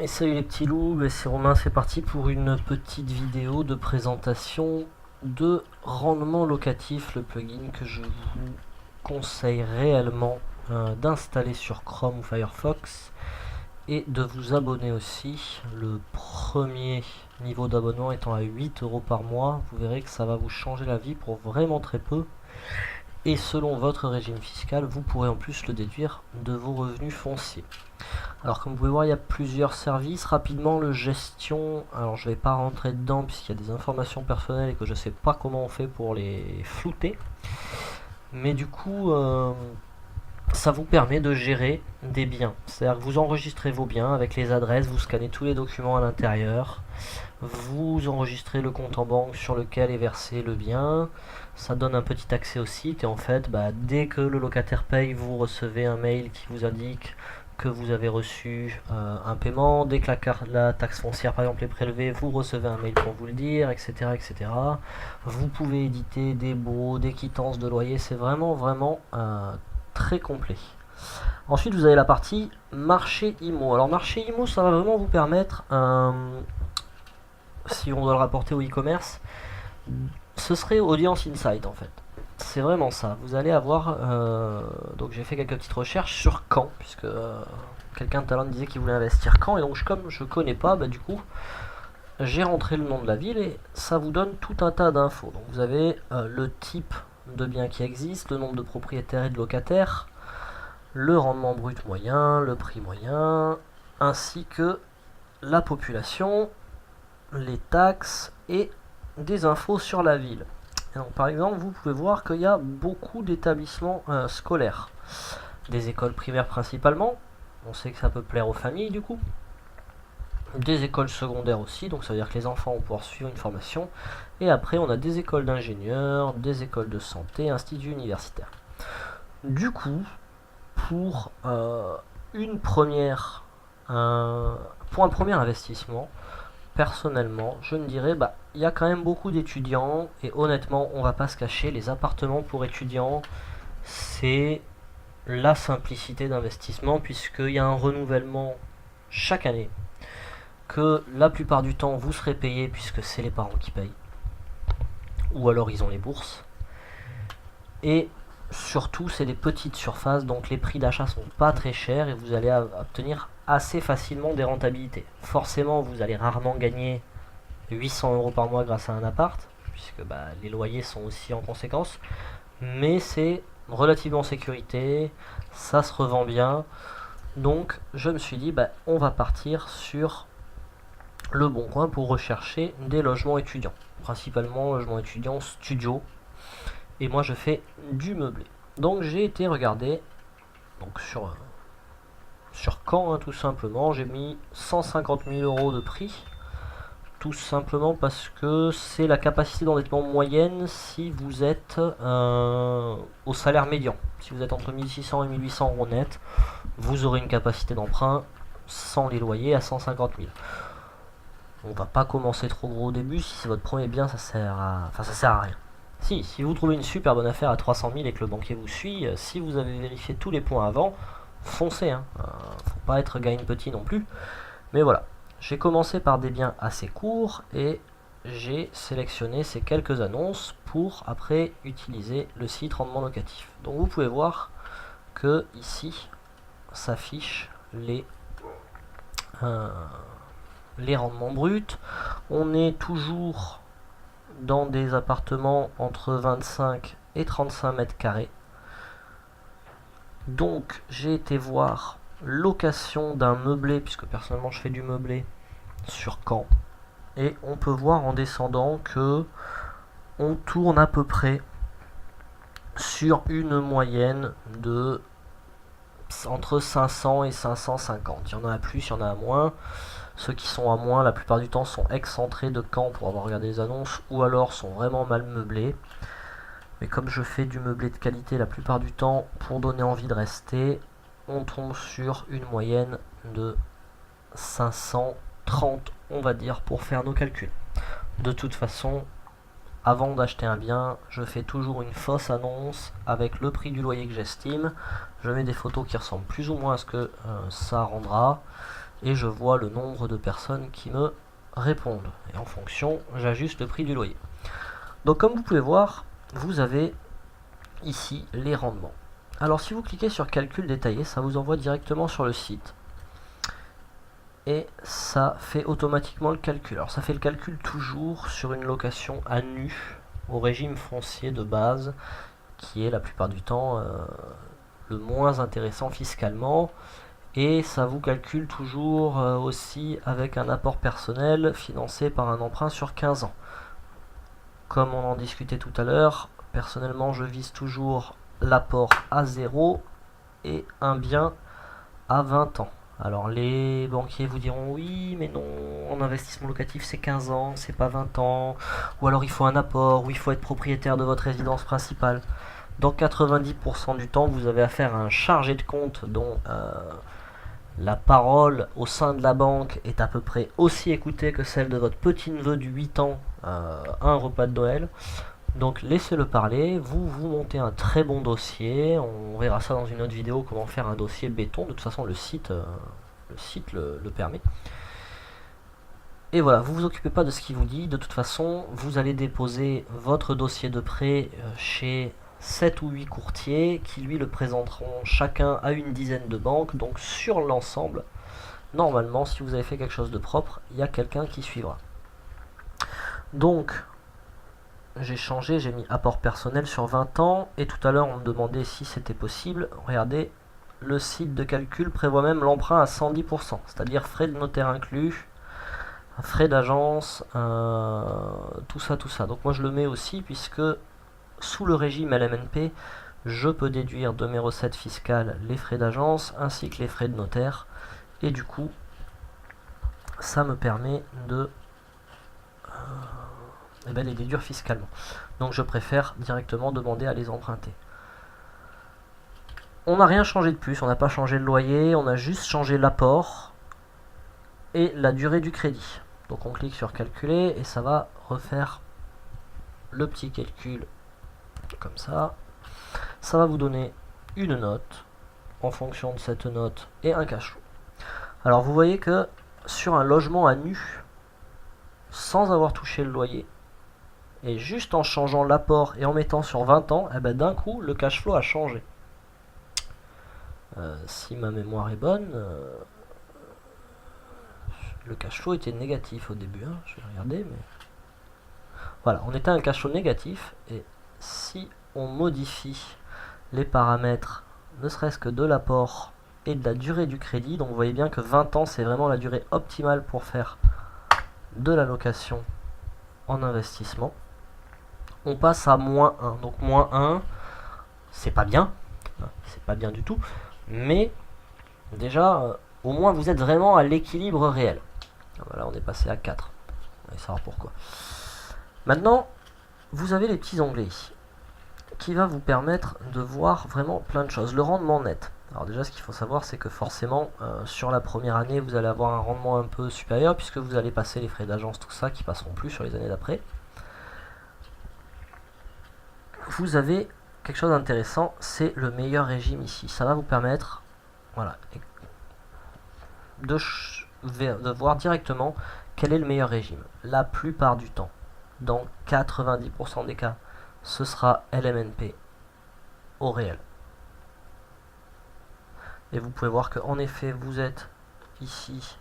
Et salut les petits loups, c'est Romain, c'est parti pour une petite vidéo de présentation de rendement locatif, le plugin que je vous conseille réellement d'installer sur Chrome ou Firefox et de vous abonner aussi. Le premier niveau d'abonnement étant à 8 € par mois, vous verrez que ça va vous changer la vie pour vraiment très peu. Et selon votre régime fiscal, vous pourrez en plus le déduire de vos revenus fonciers. Alors comme vous pouvez voir, il y a plusieurs services. Rapidement, le gestion, alors je ne vais pas rentrer dedans puisqu'il y a des informations personnelles et que je ne sais pas comment on fait pour les flouter. Mais du coup, ça vous permet de gérer des biens. C'est-à-dire que vous enregistrez vos biens avec les adresses, vous scannez tous les documents à l'intérieur, vous enregistrez le compte en banque sur lequel est versé le bien, ça donne un petit accès au site et en fait, dès que le locataire paye, vous recevez un mail qui vous indique que vous avez reçu un paiement. Dès que la taxe foncière par exemple est prélevée, vous recevez un mail pour vous le dire, etc. etc. Vous pouvez éditer des baux, des quittances de loyer, c'est vraiment très complet. Ensuite, vous avez la partie marché IMO. Alors, marché IMO, ça va vraiment vous permettre, si on doit le rapporter au e-commerce, ce serait Audience Insight en fait. C'est vraiment ça. Vous allez avoir. Donc, j'ai fait quelques petites recherches sur Caen, puisque quelqu'un de talent disait qu'il voulait investir Caen, et donc, comme je connais pas, du coup, j'ai rentré le nom de la ville et ça vous donne tout un tas d'infos. Donc, vous avez le type de bien qui existe, le nombre de propriétaires et de locataires, le rendement brut moyen, le prix moyen, ainsi que la population, les taxes et des infos sur la ville. Et donc, par exemple, vous pouvez voir qu'il y a beaucoup d'établissements scolaires, des écoles primaires principalement, on sait que ça peut plaire aux familles du coup, des écoles secondaires aussi, donc ça veut dire que les enfants vont pouvoir suivre une formation, et après on a des écoles d'ingénieurs, des écoles de santé, instituts universitaires. Du coup, pour une première pour un premier investissement, personnellement, je me dirais, il y a quand même beaucoup d'étudiants, et honnêtement, on va pas se cacher, les appartements pour étudiants, c'est la simplicité d'investissement, puisqu'il y a un renouvellement chaque année, que la plupart du temps, vous serez payé, puisque c'est les parents qui payent, ou alors ils ont les bourses, et surtout, c'est des petites surfaces, donc les prix d'achat sont pas très chers, et vous allez obtenir assez facilement des rentabilités. Forcément, vous allez rarement gagner 800 € par mois grâce à un appart, puisque les loyers sont aussi en conséquence, mais c'est relativement en sécurité, ça se revend bien, donc je me suis dit, on va partir sur le Bon Coin pour rechercher des logements étudiants, principalement logements étudiants studio, et moi je fais du meublé. Donc j'ai été regarder donc sur Caen, tout simplement, j'ai mis 150 000 € de prix, tout simplement parce que c'est la capacité d'endettement moyenne si vous êtes au salaire médian. Si vous êtes entre 1600 et 1800 € net, vous aurez une capacité d'emprunt sans les loyers à 150 000. On va pas commencer trop gros au début. Si c'est votre premier bien, ça sert à rien. Si vous trouvez une super bonne affaire à 300 000 et que le banquier vous suit, si vous avez vérifié tous les points avant, foncez. Faut pas être gagne petit non plus. Mais voilà, j'ai commencé par des biens assez courts et j'ai sélectionné ces quelques annonces pour après utiliser le site rendement locatif. Donc vous pouvez voir que ici s'affichent les rendements bruts. On est toujours dans des appartements entre 25 et 35 mètres carrés. Donc j'ai été voir location d'un meublé, puisque personnellement je fais du meublé sur Caen, et on peut voir en descendant que on tourne à peu près sur une moyenne de entre 500 et 550. Il y en a à plus, il y en a à moins. Ceux qui sont à moins, la plupart du temps, sont excentrés de Caen pour avoir regardé les annonces, ou alors sont vraiment mal meublés. Mais comme je fais du meublé de qualité la plupart du temps, pour donner envie de rester, on tombe sur une moyenne de 530, on va dire, pour faire nos calculs. De toute façon, avant d'acheter un bien, je fais toujours une fausse annonce avec le prix du loyer que j'estime. Je mets des photos qui ressemblent plus ou moins à ce que ça rendra. et je vois le nombre de personnes qui me répondent. Et en fonction, j'ajuste le prix du loyer. Donc comme vous pouvez voir, vous avez ici les rendements. Alors si vous cliquez sur calcul détaillé, ça vous envoie directement sur le site. Et ça fait automatiquement le calcul. Alors ça fait le calcul toujours sur une location à nu, au régime foncier de base, qui est la plupart du temps le moins intéressant fiscalement. Et ça vous calcule toujours aussi avec un apport personnel financé par un emprunt sur 15 ans. Comme on en discutait tout à l'heure, personnellement je vise toujours l'apport à 0 et un bien à 20 ans. Alors les banquiers vous diront oui mais non, en investissement locatif c'est 15 ans, c'est pas 20 ans, ou alors il faut un apport, ou il faut être propriétaire de votre résidence principale. Dans 90% du temps vous avez affaire à un chargé de compte dont la parole au sein de la banque est à peu près aussi écoutée que celle de votre petit-neveu de 8 ans à un repas de Noël. Donc laissez-le parler, vous montez un très bon dossier, on verra ça dans une autre vidéo, comment faire un dossier béton, de toute façon le site le permet. Et voilà, vous vous occupez pas de ce qu'il vous dit, de toute façon vous allez déposer votre dossier de prêt chez 7 ou 8 courtiers qui lui le présenteront chacun à une dizaine de banques, donc sur l'ensemble, normalement si vous avez fait quelque chose de propre, il y a quelqu'un qui suivra. Donc j'ai changé, j'ai mis apport personnel sur 20 ans, et tout à l'heure on me demandait si c'était possible. Regardez, le site de calcul prévoit même l'emprunt à 110%, c'est-à-dire frais de notaire inclus, frais d'agence, tout ça. Donc moi je le mets aussi puisque sous le régime LMNP, je peux déduire de mes recettes fiscales les frais d'agence ainsi que les frais de notaire, et du coup ça me permet de les déduire fiscalement. Donc je préfère directement demander à les emprunter. On n'a rien changé de plus, on n'a pas changé le loyer, on a juste changé l'apport et la durée du crédit. Donc on clique sur calculer et ça va refaire le petit calcul comme ça. Ça va vous donner une note en fonction de cette note et un cash flow. Alors vous voyez que sur un logement à nu, sans avoir touché le loyer, et juste en changeant l'apport et en mettant sur 20 ans, d'un coup le cash flow a changé. Si ma mémoire est bonne, le cash flow était négatif au début, hein, je vais regarder, mais voilà, on était à un cash flow négatif, et si on modifie les paramètres, ne serait-ce que de l'apport et de la durée du crédit, donc vous voyez bien que 20 ans c'est vraiment la durée optimale pour faire de la location en investissement. On passe à moins 1. Donc moins 1, c'est pas bien du tout, mais déjà, au moins vous êtes vraiment à l'équilibre réel. Voilà, on est passé à 4. On va savoir pourquoi. Maintenant, vous avez les petits onglets ici, qui va vous permettre de voir vraiment plein de choses. Le rendement net. Alors déjà, ce qu'il faut savoir, c'est que forcément, sur la première année, vous allez avoir un rendement un peu supérieur, puisque vous allez passer les frais d'agence, tout ça, qui passeront plus sur les années d'après. Vous avez quelque chose d'intéressant, c'est le meilleur régime ici. Ça va vous permettre, voilà, de voir directement quel est le meilleur régime. La plupart du temps, dans 90% des cas, ce sera LMNP au réel. Et vous pouvez voir qu'en effet, vous êtes ici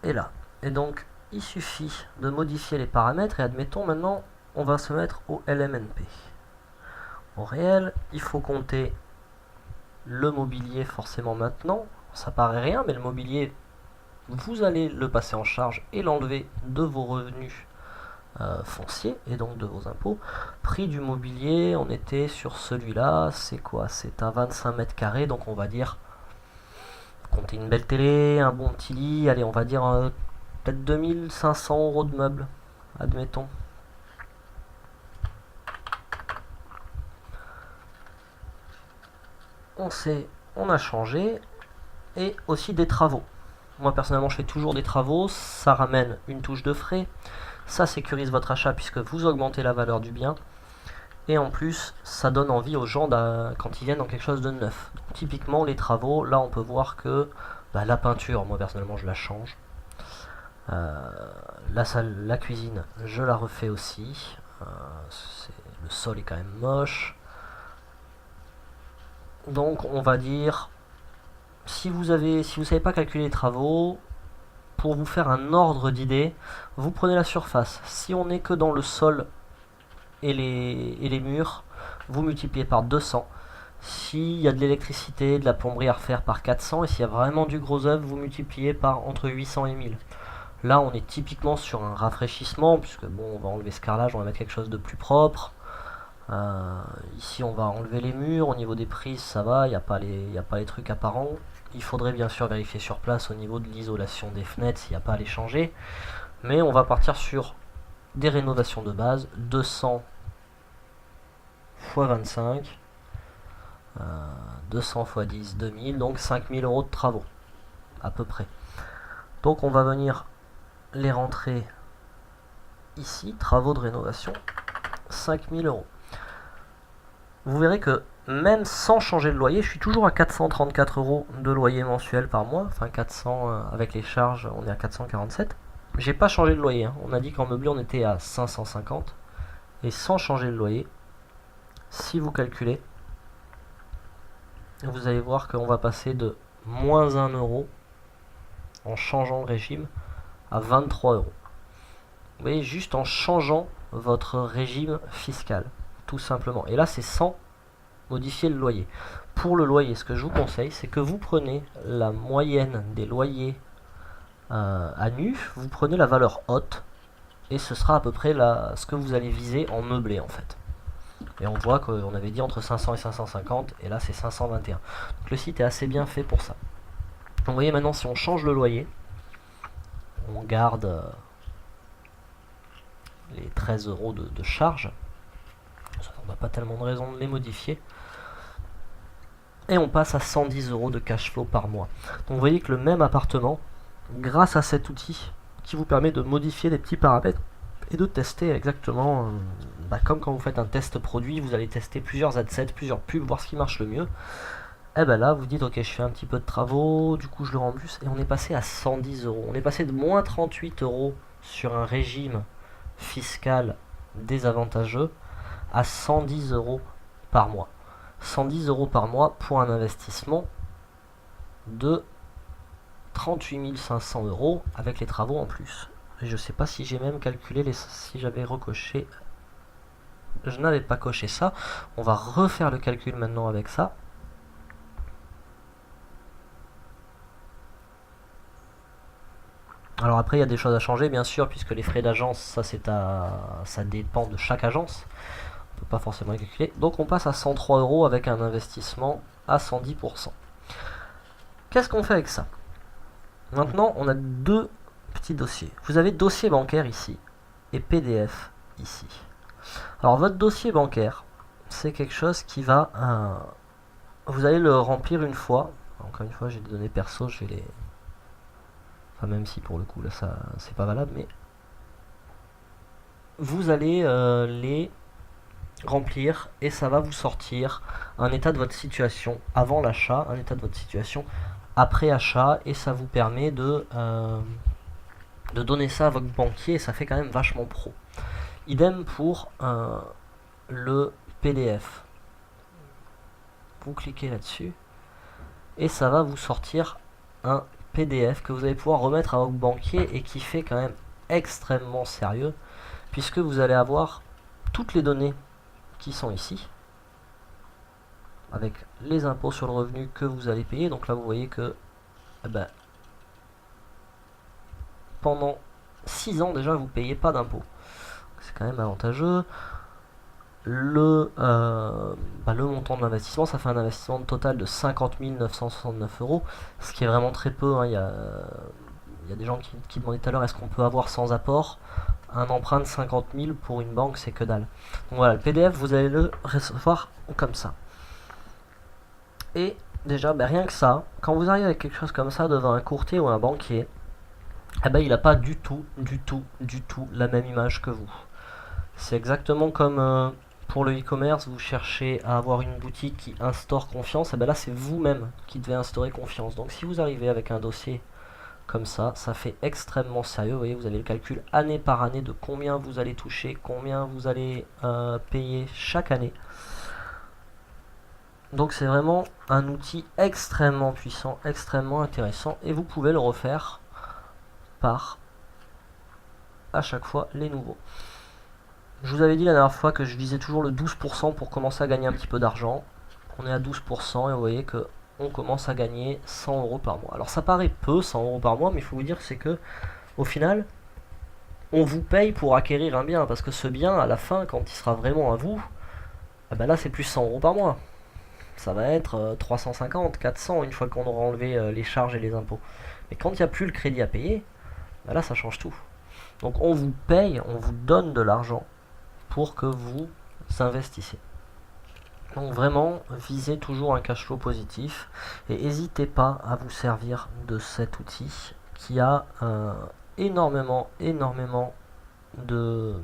et là. Et donc, il suffit de modifier les paramètres, et admettons maintenant, on va se mettre au LMNP. Au réel, il faut compter le mobilier forcément maintenant. Ça paraît rien, mais le mobilier, vous allez le passer en charge et l'enlever de vos revenus fonciers et donc de vos impôts. Prix du mobilier, on était sur celui-là, c'est quoi? C'est un 25 mètres carrés, donc on va dire, compter une belle télé, un bon petit lit, allez, on va dire peut-être 2500 € de meubles, admettons. On a changé, et aussi des travaux. Moi personnellement je fais toujours des travaux, ça ramène une touche de frais, ça sécurise votre achat puisque vous augmentez la valeur du bien, et en plus ça donne envie aux gens quand ils viennent dans quelque chose de neuf. Donc, typiquement les travaux, là on peut voir que Bah, la peinture, moi personnellement je la change. La salle, la cuisine, je la refais aussi. Le sol est quand même moche. Donc on va dire, si vous savez pas calculer les travaux, pour vous faire un ordre d'idée, vous prenez la surface. Si on n'est que dans le sol et les murs, vous multipliez par 200. S'il y a de l'électricité, de la plomberie à refaire, par 400. Et s'il y a vraiment du gros œuvre, vous multipliez par entre 800 et 1000. Là, on est typiquement sur un rafraîchissement, puisque bon, on va enlever ce carrelage, on va mettre quelque chose de plus propre. Ici, on va enlever les murs. Au niveau des prises, ça va, il n'y a pas les trucs apparents. Il faudrait bien sûr vérifier sur place au niveau de l'isolation des fenêtres s'il n'y a pas à les changer. Mais on va partir sur des rénovations de base, 200 x 25, 200 x 10, 2000, donc 5000 euros de travaux, à peu près. Donc on va venir les rentrer ici, travaux de rénovation, 5000 euros. Vous verrez que même sans changer de loyer, je suis toujours à 434 euros de loyer mensuel par mois. Enfin 400 avec les charges, on est à 447. J'ai pas changé de loyer, hein. On a dit qu'en meublé on était à 550. Et sans changer de loyer, si vous calculez, vous allez voir qu'on va passer de moins 1 euro en changeant de régime à 23 euros. Vous voyez, juste en changeant votre régime fiscal, tout simplement. Et là, c'est sans modifier le loyer. Pour le loyer, ce que je vous conseille, c'est que vous prenez la moyenne des loyers à nu, vous prenez la valeur haute, et ce sera à peu près ce que vous allez viser en meublé, en fait. Et on voit qu'on avait dit entre 500 et 550, et là c'est 521. Donc le site est assez bien fait pour ça. Donc vous voyez maintenant, si on change le loyer, on garde les 13 euros de charge. On n'a pas tellement de raison de les modifier. Et on passe à 110 euros de cash flow par mois. Donc vous voyez que le même appartement, grâce à cet outil qui vous permet de modifier des petits paramètres et de tester exactement, comme quand vous faites un test produit, vous allez tester plusieurs adsets, plusieurs pubs, voir ce qui marche le mieux. Et ben là, vous dites, ok, je fais un petit peu de travaux, du coup je le rembourse, et on est passé à 110 euros. On est passé de moins 38 euros sur un régime fiscal désavantageux à 110 euros par mois. 110 euros par mois pour un investissement de 38 500 euros avec les travaux en plus. Et je sais pas si j'ai même calculé si j'avais recoché. Je n'avais pas coché ça. On va refaire le calcul maintenant avec ça. Alors après, il y a des choses à changer, bien sûr, puisque les frais d'agence, ça dépend de chaque agence. On peut pas forcément les calculer. Donc on passe à 103 euros avec un investissement à 110%. Qu'est-ce qu'on fait avec ça? Maintenant, on a deux petits dossiers. Vous avez dossier bancaire ici et PDF ici. Alors votre dossier bancaire, c'est quelque chose qui va... vous allez le remplir une fois. Encore une fois, j'ai des données perso, je vais les... Enfin, même si pour le coup, là, ça c'est pas valable, mais... Vous allez les remplir et ça va vous sortir un état de votre situation avant l'achat, un état de votre situation après achat, et ça vous permet de donner ça à votre banquier, et ça fait quand même vachement pro. Idem pour le PDF. Vous cliquez là-dessus et ça va vous sortir un PDF que vous allez pouvoir remettre à votre banquier et qui fait quand même extrêmement sérieux, puisque vous allez avoir toutes les données qui sont ici avec les impôts sur le revenu que vous allez payer. Donc là vous voyez que pendant 6 ans déjà vous ne payez pas d'impôts, c'est quand même avantageux. Le montant de l'investissement, ça fait un investissement total de 50 969 euros, ce qui est vraiment très peu, hein. Il y a des gens qui demandaient tout à l'heure, est-ce qu'on peut avoir sans apport? Un emprunt de 50 000 pour une banque, c'est que dalle. Donc voilà, le PDF, vous allez le recevoir comme ça. Et déjà, rien que ça, quand vous arrivez avec quelque chose comme ça devant un courtier ou un banquier, il n'a pas du tout la même image que vous. C'est exactement comme pour le e-commerce, vous cherchez à avoir une boutique qui instaure confiance, et bien là c'est vous-même qui devez instaurer confiance. Donc si vous arrivez avec un dossier comme ça fait extrêmement sérieux. Vous voyez, vous avez le calcul année par année de combien vous allez toucher, combien vous allez payer chaque année. Donc c'est vraiment un outil extrêmement puissant, extrêmement intéressant, et vous pouvez le refaire par à chaque fois les nouveaux. Je vous avais dit la dernière fois que je visais toujours le 12% pour commencer à gagner un petit peu d'argent. On est à 12% et vous voyez que on commence à gagner 100 euros par mois. Alors ça paraît peu, 100 euros par mois, mais il faut vous dire c'est que au final, on vous paye pour acquérir un bien, parce que ce bien, à la fin, quand il sera vraiment à vous, eh ben là c'est plus 100 euros par mois. Ça va être 350, 400 une fois qu'on aura enlevé les charges et les impôts. Mais quand il n'y a plus le crédit à payer, ben là ça change tout. Donc on vous paye, on vous donne de l'argent pour que vous investissiez. Donc vraiment, visez toujours un cash flow positif et n'hésitez pas à vous servir de cet outil qui a énormément de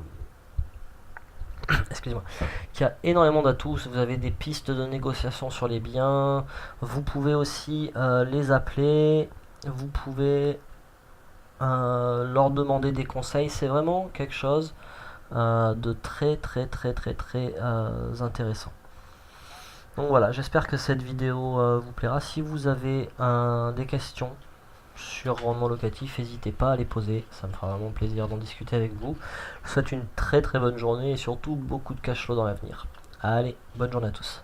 excusez-moi, qui a énormément d'atouts. Vous avez des pistes de négociation sur les biens, vous pouvez aussi les appeler, vous pouvez leur demander des conseils. C'est vraiment quelque chose de très intéressant. Donc voilà, j'espère que cette vidéo vous plaira. Si vous avez des questions sur rendement locatif, n'hésitez pas à les poser, ça me fera vraiment plaisir d'en discuter avec vous. Je vous souhaite une très bonne journée et surtout beaucoup de cash flow dans l'avenir. Allez, bonne journée à tous.